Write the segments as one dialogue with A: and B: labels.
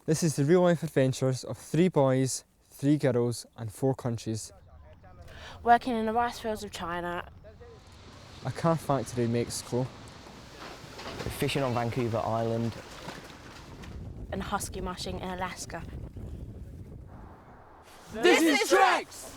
A: This is the real life adventures of 3 boys, 3 girls and 4 countries.
B: Working in the rice fields of China.
A: A car factory in Mexico.
C: Fishing on Vancouver Island.
B: And husky mushing in Alaska.
D: This is TREX!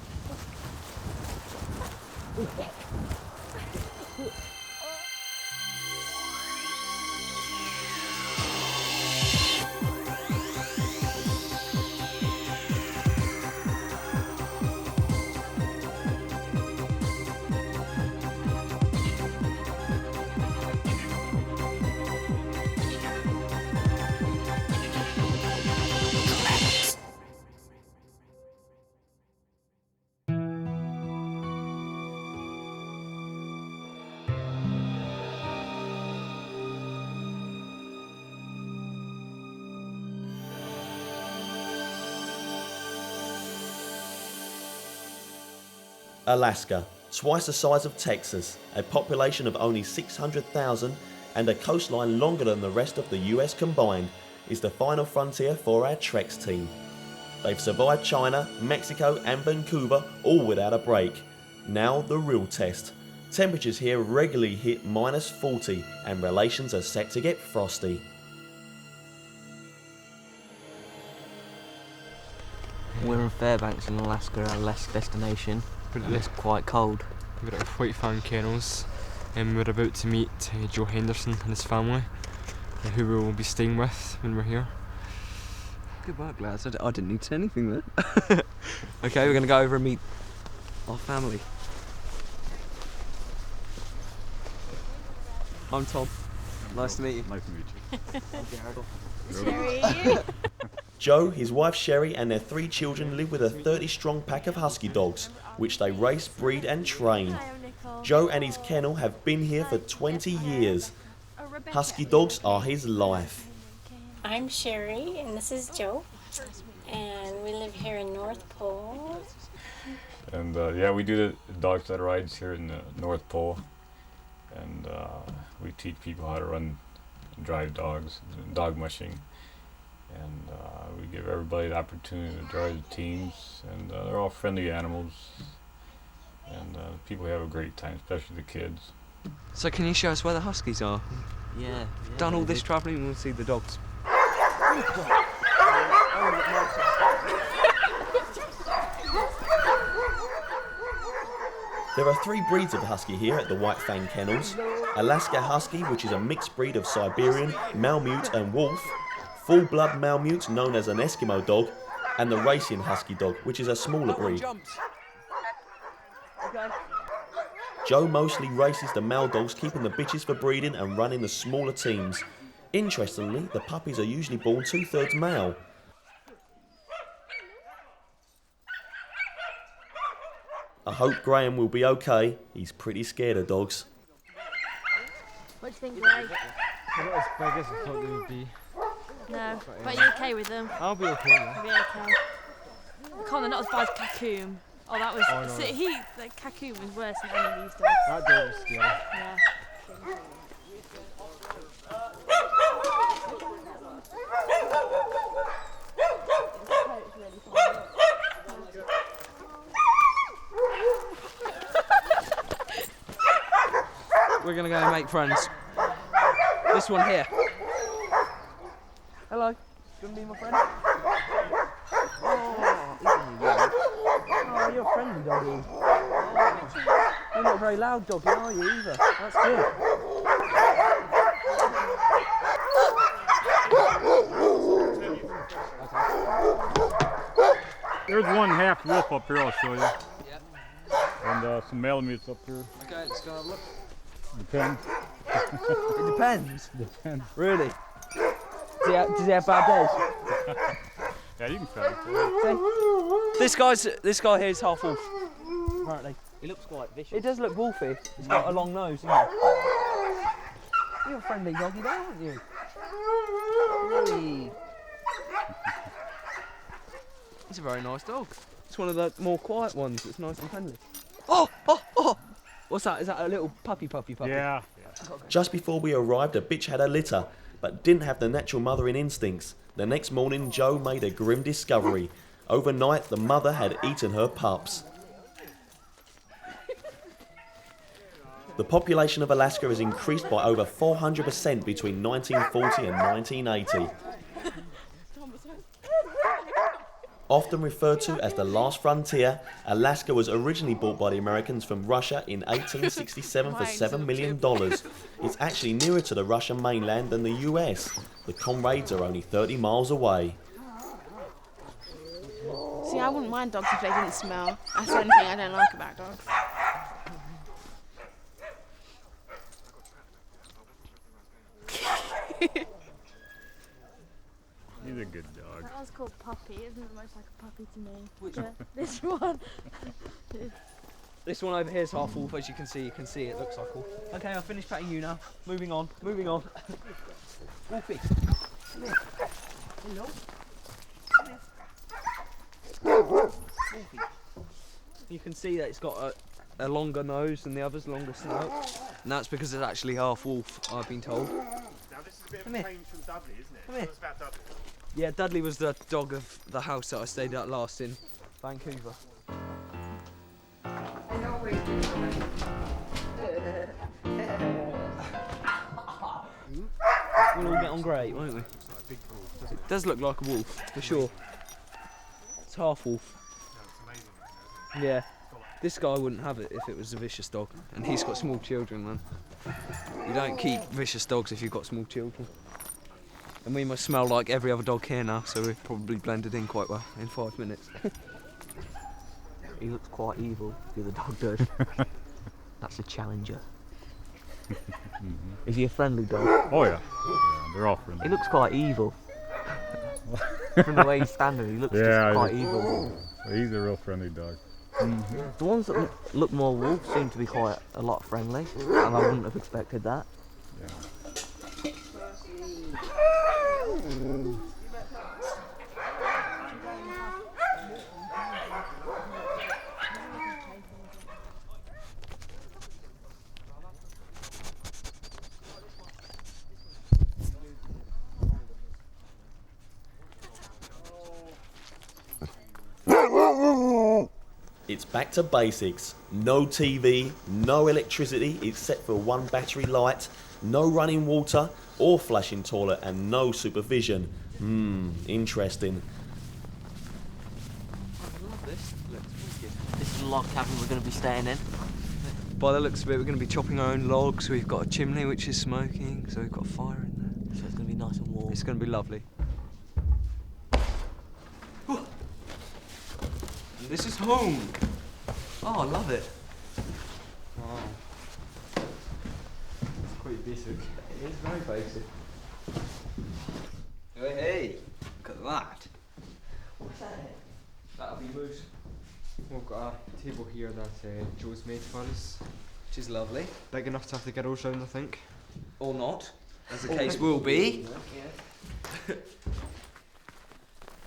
E: Alaska, twice the size of Texas, a population of only 600,000 and a coastline longer than the rest of the US combined, is the final frontier for our TREX team. They've survived China, Mexico and Vancouver all without a break. Now the real test. Temperatures here regularly hit -40 and relations are set to get frosty.
C: We're in Fairbanks in Alaska, our last destination. It's quite cold.
A: We're at Fang Kennels and we're about to meet Joe Henderson and his family, who we will be staying with when we're here.
F: Good work, lads. I didn't need to say anything there. Okay, we're going to go over and meet our family. I'm Tom. Nice to meet you.
G: Nice to meet you.
B: Sherry.
E: Joe, his wife Sherry and their 3 children live with a 30-strong pack of husky dogs, which they race, breed and train. Joe and his kennel have been here for 20 years. Husky dogs are his life.
H: I'm Sherry and this is Joe, and we live here in North Pole.
G: And yeah, we do the dog sled rides here in the North Pole, and we teach people how to run and drive dogs, dog mushing, and we give everybody the opportunity to drive the teams, and they're all friendly animals, and people have a great time, especially the kids.
F: So can you show us where the huskies are?
C: Yeah.
F: Done all this travelling and we'll see the dogs.
E: There are 3 breeds of husky here at the White Fang Kennels. Alaska Husky, which is a mixed breed of Siberian, Malamute and Wolf, full-blood Malamute known as an Eskimo dog, and the Racing Husky dog, which is a smaller breed. Joe mostly races the male dogs, keeping the bitches for breeding and running the smaller teams. Interestingly, the puppies are usually born 2/3 male. I hope Graham will be okay. He's pretty scared of dogs.
B: What do you think, Greg?
A: They're not as big as I thought they would be.
B: No, but you're okay with them?
A: I'll be okay then.
B: You'll be okay. Come on, they're not as bad as Kakoom. Oh, that was.
A: Oh, no.
B: So like Kakoom was worse than any of these dogs.
A: That dog was scary.
B: Yeah.
F: We're going to go and make friends. This one here. Hello. Do you want to be my friend? Oh, you're a friendly doggy. You're not a very loud doggy, are you, either? That's good.
G: There's one half wolf up here, I'll show you. Yep. And some Malamutes up here.
F: Okay, let's go have a look.
G: Depends.
F: It depends.
G: Depends.
F: Really? Does he have bad days?
G: Yeah, you can try it.
F: See? This guy here is half wolf, apparently.
C: He looks quite vicious.
F: It does look wolfy. It's got a long nose, doesn't it? You're a friendly doggy there, aren't you? Really? He's a very nice dog. It's one of the more quiet ones. It's nice and friendly. Oh! What's that? Is that a little puppy?
G: Yeah.
E: Just before we arrived, a bitch had a litter, but didn't have the natural mothering instincts. The next morning, Joe made a grim discovery. Overnight, the mother had eaten her pups. The population of Alaska has increased by over 400% between 1940 and 1980. Often referred to as the last frontier, Alaska was originally bought by the Americans from Russia in 1867 for $7 million. It's actually nearer to the Russian mainland than the US. The comrades are only 30 miles away.
I: See, I wouldn't mind dogs if they didn't smell. That's the only thing I don't like about dogs.
G: He's a good dog.
B: That one's called Puppy. Isn't it most like a puppy to me? Yeah, this one.
F: This one over here is half wolf, as you can see. You can see it looks like wolf. Okay, I'll finish patting you now. Moving on. Wolfie. Come here. Hello. Wolfie. You can see that it's got a longer nose than the others, longer snout. And that's because it's actually half wolf, I've been told.
J: Now this is a bit of a change from Dudley, isn't it?
F: Come here.
J: Tell us about Dudley.
F: Yeah, Dudley was the dog of the house that I stayed at last in Vancouver. We'll all get on great, won't we? It does look like a wolf, for sure. It's half wolf. Yeah, this guy wouldn't have it if it was a vicious dog, and he's got small children, man. You don't keep vicious dogs if you've got small children. And we must smell like every other dog here now, so we've probably blended in quite well in 5 minutes.
C: He looks quite evil, the other dog does. That's a challenger. Is he a friendly dog?
G: Oh yeah, they're all friendly.
C: He looks quite evil. From the way he's standing, he looks just quite evil.
G: He's a real friendly dog.
C: The ones that look more wolf seem to be quite a lot friendly, and I wouldn't have expected that.
G: Yeah.
E: It's back to basics. No TV, no electricity except for one battery light, no running water or flushing toilet, and no supervision. Interesting.
F: I love this.
C: This is the log cabin we're going to be staying in.
F: By the looks of it, we're going to be chopping our own logs. We've got a chimney which is smoking, so we've got a fire in there.
C: So it's going to be nice and warm.
F: It's going to be lovely. This is home. Oh, I love it.
A: Wow. It's quite basic.
F: It is very basic. Hey, look at that.
C: What's that?
F: That'll be moose.
A: We've got a table here that Joe's made for us.
F: Which is lovely.
A: Big enough to have the girls round, I think.
F: Or not, as the case will be.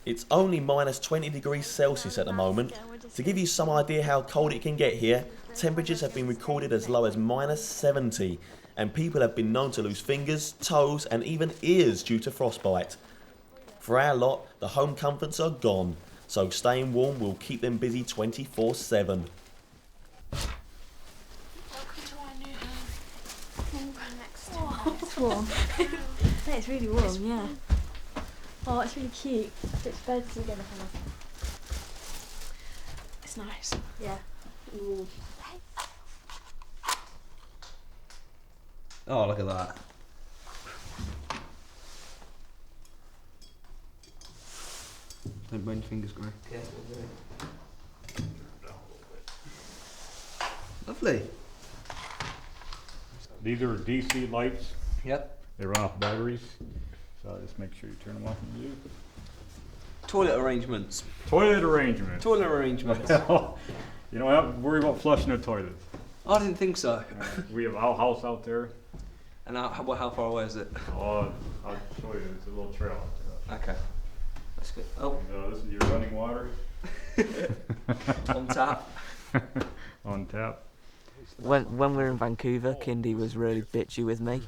E: It's only minus 20 degrees Celsius at the moment. To give you some idea how cold it can get here, temperatures have been recorded as low as minus 70, and people have been known to lose fingers, toes and even ears due to frostbite. For our lot, the home comforts are gone, so staying warm will keep them busy 24/7.
B: Welcome to our new home. It's warm. Yeah, it's really warm, yeah. Oh, it's really cute. It's beds together for us. It's nice. Yeah. Ooh.
F: Oh, look at that. Don't burn your fingers, Gray. Lovely.
G: These are DC lights.
F: Yep.
G: They run off batteries. So just make sure you turn them off and use.
F: Toilet arrangements.
G: Toilet arrangement.
F: Toilet arrangements.
G: You don't have to worry about flushing the toilet.
F: I didn't think so.
G: We have our house out there.
F: And how far away is it?
G: Oh, I'll show you. It's a little trail out there.
F: Okay. That's good. Oh.
G: And, this is your running water.
F: On tap.
G: On tap.
C: When we were in Vancouver, Kindy was really bitchy with me.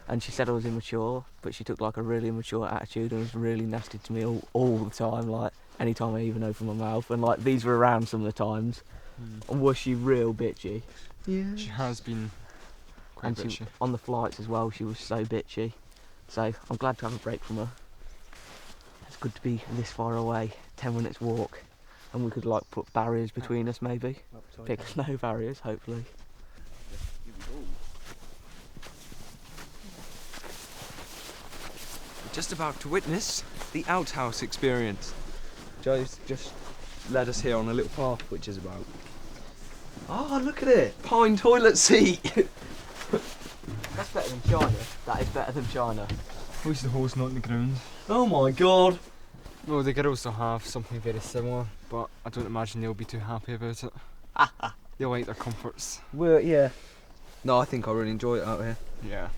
C: and she said I was immature, but she took like a really immature attitude and was really nasty to me all the time, like anytime I even opened my mouth. And like these were around some of the times. And was she real bitchy?
F: Yeah.
A: She has been quite
C: And
A: bitchy.
C: on the flights as well, she was so bitchy. So I'm glad to have a break from her. It's good to be this far away, 10 minutes walk, and we could like put barriers between us maybe. Big snow barriers, hopefully.
F: We're just about to witness the outhouse experience. Joe's just led us here on a little path, which is about... Oh, look at it! Pine toilet seat!
C: That's better than China. That is better than China.
A: At least the hole's not in the ground.
F: Oh my god!
A: Well, the girls will have something very similar, but I don't imagine they'll be too happy about it. They like their comforts.
F: Well, yeah. No, I think I really enjoy it out here.
A: Yeah.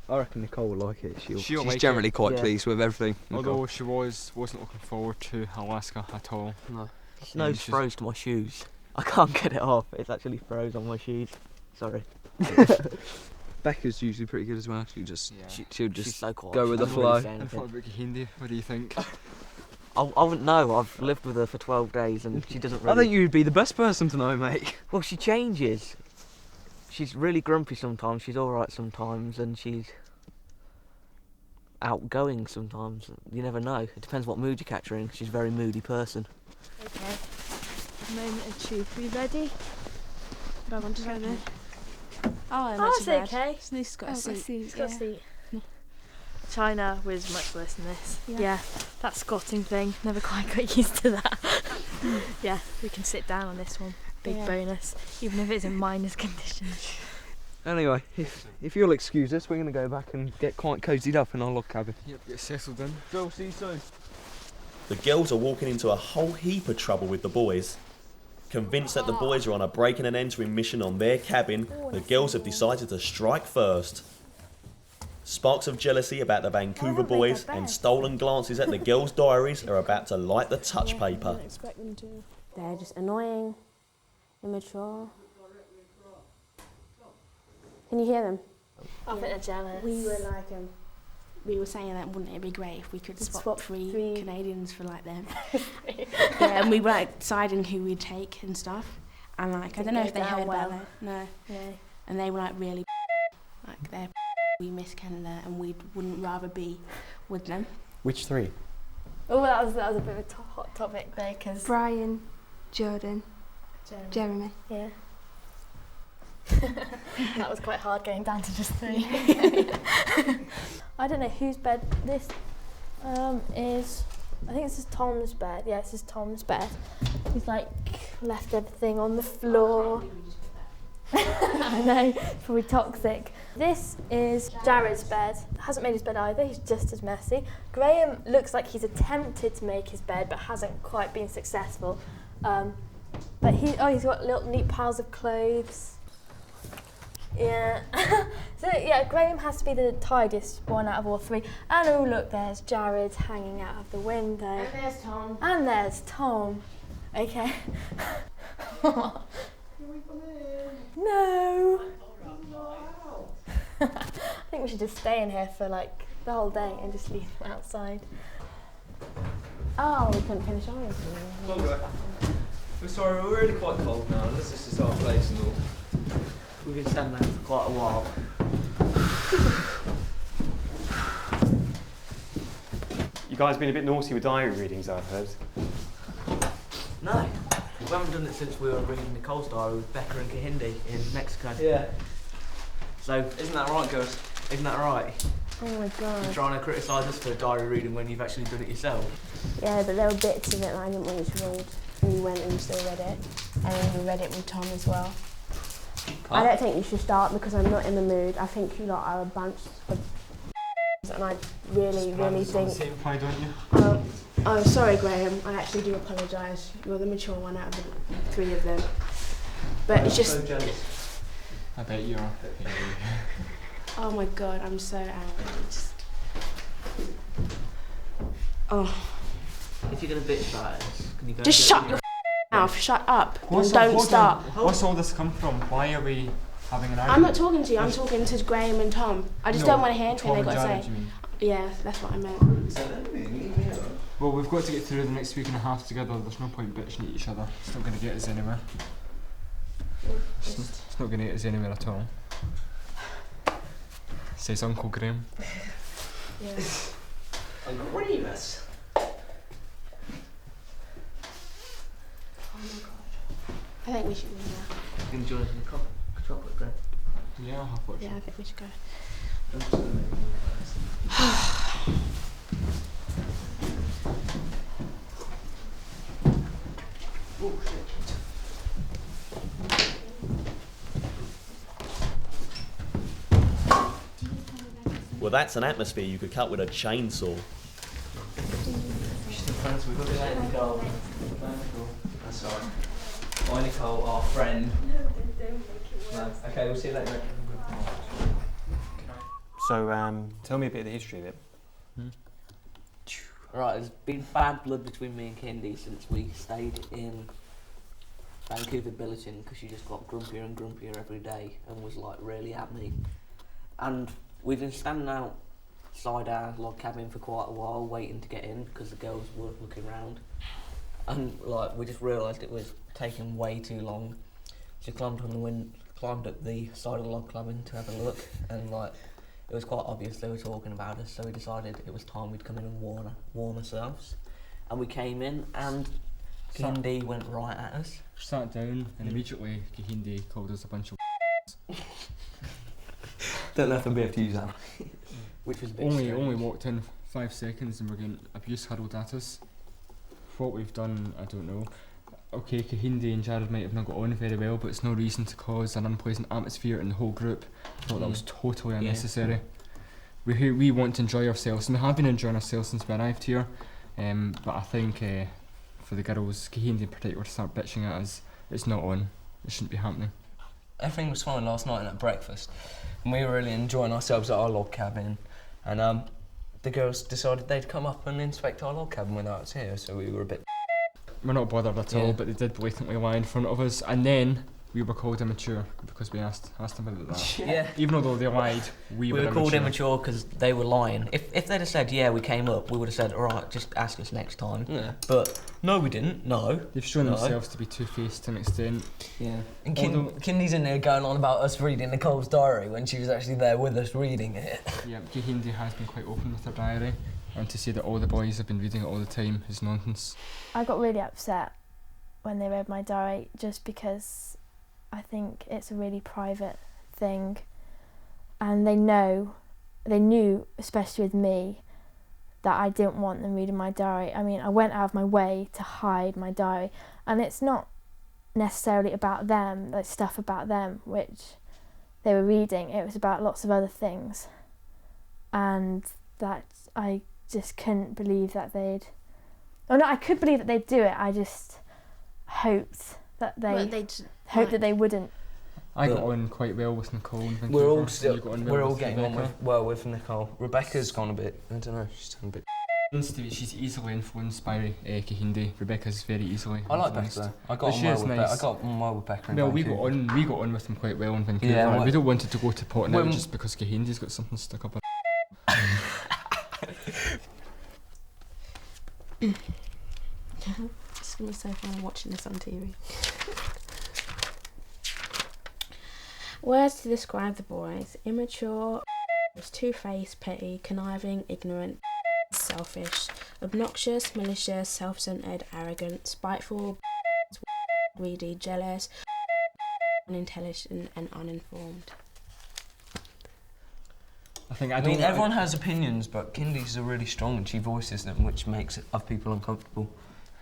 F: I reckon Nicole will like it.
A: She'll
F: She's
A: like
F: generally
A: it.
F: quite pleased with everything.
A: Although she wasn't looking forward to Alaska at all.
C: No. Snow's froze to my shoes. I can't get it off. It's actually froze on my shoes. Sorry.
F: Becca's usually pretty good as well. She'll just
C: She's so quiet.
F: go with the
C: She
F: flow.
C: doesn't really say
A: And what
C: anything.
A: about Hindi? What do you think?
C: I wouldn't know. I've lived with her for 12 days and she doesn't really...
F: I think you'd be the best person to know, mate.
C: Well, she changes. She's really grumpy sometimes, she's alright sometimes, and she's outgoing sometimes. You never know. It depends what mood you catch her in. She's a very moody person.
B: Okay. Moment of truth. Are you ready?
I: Do I want to go there?
B: Oh, it's okay.
I: Snooze's got a seat.
B: It's got a seat. China was much worse than this. Yeah, that squatting thing, never quite got used to that. Yeah, we can sit down on this one. Big bonus, even if it's in minus conditions.
F: Anyway, if you'll excuse us, we're going to go back and get quite cosied up in our log cabin.
A: Yep, get settled in.
F: Joel, see you soon.
E: The girls are walking into a whole heap of trouble with the boys. Convinced that the boys are on a breaking and entering mission on their cabin, the girls have decided to strike first. Sparks of jealousy about the Vancouver boys and stolen glances at the girls' diaries are about to light the touch paper.
H: They're just annoying, immature. Can you hear them?
B: I think they're jealous.
I: We were like, we were saying that wouldn't it be great if we could swap three Canadians for like them? Yeah, and we were like deciding who we'd take and stuff. And like, I don't know if they heard about that. No. And they were like really like they're we miss Canada and we wouldn't rather be with them.
D: Which three?
B: Oh, that was a bit of a hot topic there, because
I: Brian, Jordan, Jeremy.
B: Yeah. That was quite hard going down to just three. I don't know whose bed this is. I think this is Tom's bed. Yeah, this is Tom's bed. He's like left everything on the floor. I know, probably toxic. This is Jared's bed. Hasn't made his bed either, he's just as messy. Graham looks like he's attempted to make his bed but hasn't quite been successful. But he's got little neat piles of clothes. Yeah. So yeah, Graham has to be the tidiest one out of all three. And oh look, there's Jared hanging out of the window.
H: And there's Tom.
B: And there's Tom. Okay. No. I think we should just stay in here for like the whole day and just leave them outside.
H: Oh, we couldn't finish ours.
F: We're sorry, we're really quite cold now. This is our place and all.
C: We've been standing there for quite a while.
D: You guys been a bit naughty with diary readings, I've heard.
C: No, we haven't done it since we were reading Nicole's diary with Becca and Kahindi in Mexico.
F: Yeah.
C: So, isn't that right, girls? Isn't that right?
H: Oh my god.
C: You're trying to criticise us for diary reading when you've actually done it yourself?
H: Yeah, but there were bits of it that I didn't want you to read. And you went and you still read it. And then you read it with Tom as well. I don't think you should start because I'm not in the mood. I think you lot are a bunch of and I really think...
A: Why don't you?
I: Oh, sorry, Graham. I actually do apologise. You're the mature one out of the three of them. But it's just...
F: So jealous.
A: I bet you are.
I: Oh my god, I'm so angry. Just... Oh.
C: If you're going to bitch about it, can you go...
I: Just shut your mouth. Shut up. And don't start.
A: What's all this come from? Why are we having an argument.
I: I'm not talking to you, I'm talking to Graham and Tom. I just don't want to hear anything they've got to say.
A: You mean?
I: Yeah, that's what I meant.
A: Well, we've got to get through the next week and a half together. There's no point bitching at each other. It's not going to get us anywhere. It's not going to get us anywhere at all. Says Uncle Graham.
I: Yeah.
C: Agreemus.
I: Oh my god. I think we should leave now.
C: Enjoy the chocolate, Graham.
A: Yeah, I'll have watched.
I: Yeah, I think we should go.
C: Oh shit.
E: Well, that's an atmosphere you could cut with a chainsaw.
C: We've got to do that, Nicole. That's alright. Bye, Nicole, our friend. No. Okay, we'll see you later.
D: So, tell me a bit of the history of it.
C: Right, there's been bad blood between me and Kendi since we stayed in Vancouver Billeton because she just got grumpier and grumpier every day and was like really at me. And we've been standing outside our log cabin for quite a while waiting to get in because the girls were looking around. And like we just realised it was taking way too long. She climbed up the side of the log cabin to have a look and like it was quite obvious they were talking about us, so we decided it was time we'd come in and warm ourselves. And we came in and Kendi went right at us.
A: Sat down and immediately Kahindi called us a bunch of
C: Don't know if I'll be able to use that. Which was a bit
A: only walked in 5 seconds and we're getting abuse hurled at us. What we've done, I don't know. Okay, Kahindi and Jared might have not got on very well, but it's no reason to cause an unpleasant atmosphere in the whole group. I thought that was totally unnecessary. We want to enjoy ourselves, and we have been enjoying ourselves since we arrived here. But I think for the girls, Kahindi in particular, to start bitching at us, it's not on. It shouldn't be happening.
F: Everything was fine last night at breakfast, and we were really enjoying ourselves at our log cabin. And the girls decided they'd come up and inspect our log cabin without us here, so we were a bit.
A: We're not bothered at all, but they did blatantly lie in front of us, and then we were called immature because we asked them about that.
F: Yeah.
A: Even though they lied, we were
C: called immature because they were lying. If they'd have said, yeah, we came up, we would have said, alright, just ask us next time.
F: Yeah.
C: But no, we didn't. No.
A: They've shown themselves to be two-faced to an extent.
F: Yeah. And Kindy's in there going on about us reading Nicole's diary when she was actually there with us reading it.
A: Yeah, Kahindi has been quite open with her diary, and to say that all the boys have been reading it all the time is nonsense.
H: I got really upset when they read my diary just because I think it's a really private thing, and they knew, especially with me, that I didn't want them reading my diary. I mean, I went out of my way to hide my diary, and it's not necessarily about them, like stuff about them which they were reading. It was about lots of other things, and that I just couldn't believe that they'd. Oh no, I could believe that they'd do it. I just hoped that that they wouldn't.
A: I got on quite well with Nicole in Vancouver.
F: We're all getting on with Nicole. Rebecca's gone a bit. I don't know. She's done a bit.
A: She's easily influenced by Kahindi. Rebecca's very easily.
F: I like Becca though. I got on well with Becca.
A: Well, we got on with them quite well in Vancouver. Yeah, we don't want it to go to pot now just because Kahindi's got something stuck up.
I: It's gonna be so fun watching this on TV. Words to describe the boys: immature, two-faced, petty, conniving, ignorant, selfish, obnoxious, malicious, self-centered, arrogant, spiteful, greedy, jealous, unintelligent and uninformed.
F: I mean, everyone has opinions, but Kindy's are really strong and she voices them, which makes other people uncomfortable.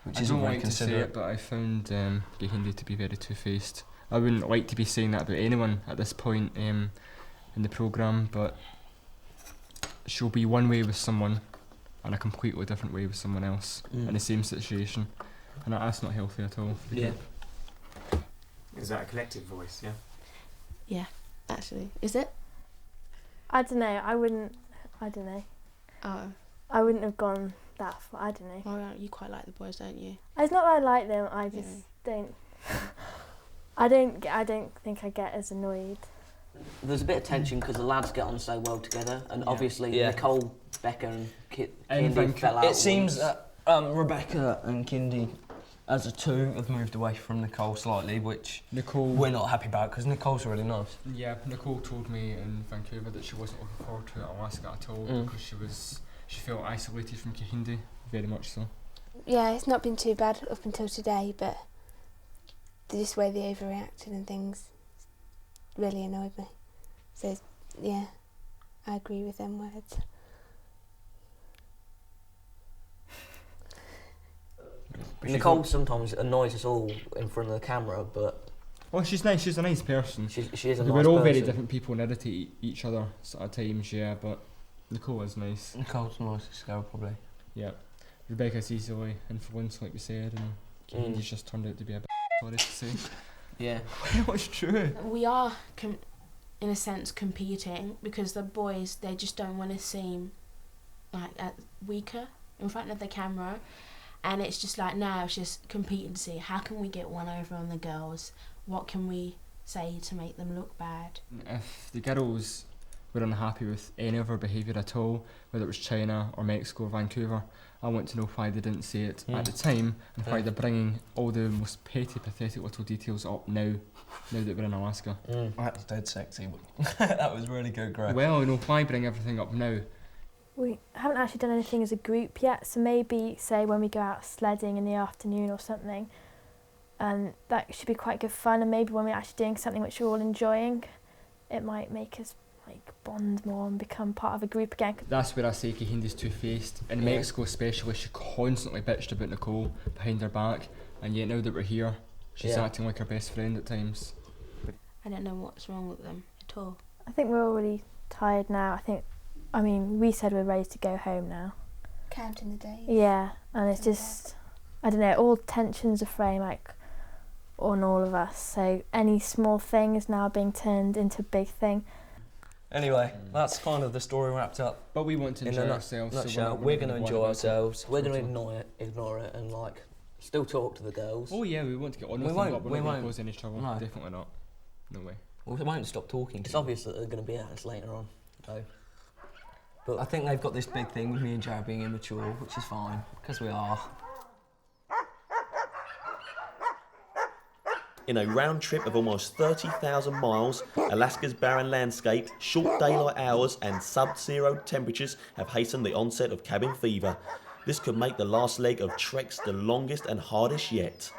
F: Which isn't very considerate.
A: But I found Kahindi to be very two-faced. I wouldn't like to be saying that about anyone at this point in the programme, but she'll be one way with someone and a completely different way with someone else in the same situation, and that's not healthy at all.
C: Yeah.
D: Is that a collective voice? Yeah.
I: Yeah, actually, is it?
H: I don't know. I don't know.
I: Oh.
H: I wouldn't have gone that far. I don't know.
I: Well, you quite like the boys, don't you?
H: It's not that I like them. I just don't. I don't think I get as annoyed
C: There's a bit of tension because the lads get on so well together, and obviously Nicole, Becca, and Kindy fell out.
F: It seems that Rebecca and Kindy, as a two, have moved away from Nicole slightly, which we're not happy about because Nicole's really nice.
A: Yeah, Nicole told me in Vancouver that she wasn't looking forward to Alaska at all because she felt isolated from Kahindi, very much so.
H: Yeah, it's not been too bad up until today, but just the way they overreacted and things really annoyed me. So, yeah, I agree with them words.
C: Nicole sometimes annoys us all in front of the camera, but...
A: Well, she's nice, she's a nice person.
C: She is a nice
A: We're all
C: person.
A: very different people and irritate each other at times, yeah, but Nicole is nice.
F: Nicole's the nicest girl, probably.
A: Yeah. Rebecca's easily influenced, like we said, and Kahindi's just turned out to be a bit sorry to say.
C: Yeah.
A: Well, it's true.
I: We are, in a sense, competing because the boys, they just don't want to seem like weaker in front of the camera. And it's just like now it's just competing to see how can we get one over on the girls, what can we say to make them look bad.
A: If the girls were unhappy with any of our behaviour at all, whether it was China or Mexico or Vancouver, I want to know why they didn't say it at the time and why they're bringing all the most petty, pathetic little details up now that we're in Alaska.
F: That was dead sexy. That was really good, Greg.
A: Well, why bring everything up now?
B: We haven't actually done anything as a group yet, so maybe, say, when we go out sledding in the afternoon or something, and that should be quite good fun, and maybe when we're actually doing something which we're all enjoying, it might make us bond more and become part of a group again.
A: That's where I say Kahindi's two-faced. In Mexico especially, she constantly bitched about Nicole behind her back, and yet now that we're here, she's acting like her best friend at times.
I: I don't know what's wrong with them at all.
B: I think we're all really tired now. I mean, we said we're ready to go home now.
H: Counting the days.
B: Yeah, and it's just, I don't know, all tensions are fraying on all of us, so any small thing is now being turned into a big thing.
F: Anyway, that's kind of the story wrapped up.
A: But we want to enjoy ourselves.
F: Nutshell,
A: So
F: we're going to enjoy ourselves.
C: We're going to ignore it and still talk to the girls.
A: Oh yeah, we want to get on with them, but we're not going to cause any trouble. No. Definitely not. No way.
F: Well, we won't stop talking.
C: It's obvious that they're going to be at us later on. So.
F: But I think they've got this big thing with me and Jared being immature, which is fine, because we are.
E: In a round trip of almost 30,000 miles, Alaska's barren landscape, short daylight hours and sub-zero temperatures have hastened the onset of cabin fever. This could make the last leg of TREX the longest and hardest yet.